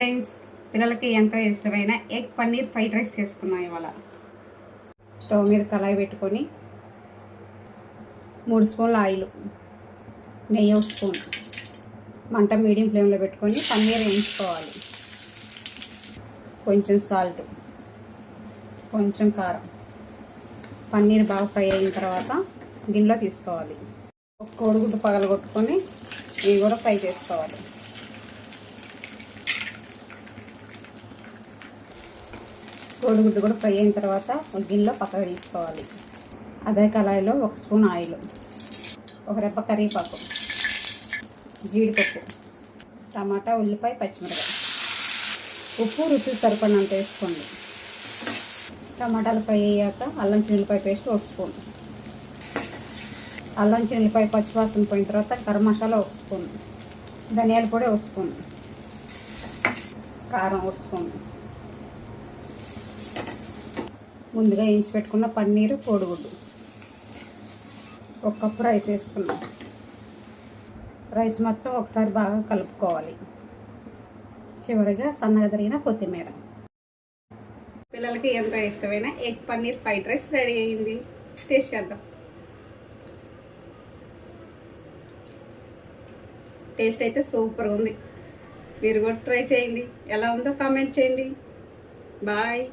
Friends, పిల్లలకి ఎంతో ఇష్టమైన ఎగ్ పన్నీర్ ఫ్రైడ్ రైస్ చేసుకున్నాం ఇవాళ. స్టవ్ మీద కళాయి పెట్టుకొని 3 స్పూన్ల ఆయిల్, నెయ్యి 1 స్పూన్, మంట మీడియం ఫ్లేమ్లో పెట్టుకొని పన్నీర్ వేయించుకోవాలి. కొంచెం సాల్ట్, కొంచెం కారం. పన్నీర్ బాగా ఫ్రై అయిన తర్వాత గిన్నెలో తీసుకోవాలి. ఒక కోడిగుడ్డు పగలగొట్టుకొని ఇవి కూడా ఫ్రై చేసుకోవాలి. కోడిగుడ్డు కూడా ఫ్రై అయిన తర్వాత ఒక గిన్నెలో పక్కకు తీసుకోవాలి. అదే కళాయిలో 1 స్పూన్ ఆయిల్, ఒక రెప్ప కరివేపాకు, జీడిపప్పు, టమాటా, ఉల్లిపాయ, పచ్చిమిరపకాయ, ఉప్పు రుచికి సరిపడినంత వేసుకోండి. టమాటాలు ఫ్రై అయ్యాక అల్లం చిన్నులపాయ పేస్ట్ 1 స్పూన్, అల్లం చిన్నులపాయ పచ్చివాసన పోయిన తర్వాత గరం మసాలా 1 స్పూన్, ధనియాల పొడి 1 స్పూన్, కారం 1 స్పూన్, ముందుగా వేయించి పెట్టుకున్న పన్నీరు, కోడిగుడ్డు, 1 కప్పు రైస్ వేసుకున్నాం. రైస్ మొత్తం ఒకసారి బాగా కలుపుకోవాలి. చివరిగా సన్నగా తరిగిన కొత్తిమీర. పిల్లలకి ఎంతో ఇష్టమైన egg paneer fried rice ready అయింది. టేస్ట్ చేద్దాం. టేస్ట్ అయితే సూపర్గా ఉంది. మీరు కూడా ట్రై చేయండి. ఎలా ఉందో కామెంట్ చేయండి. బాయ్.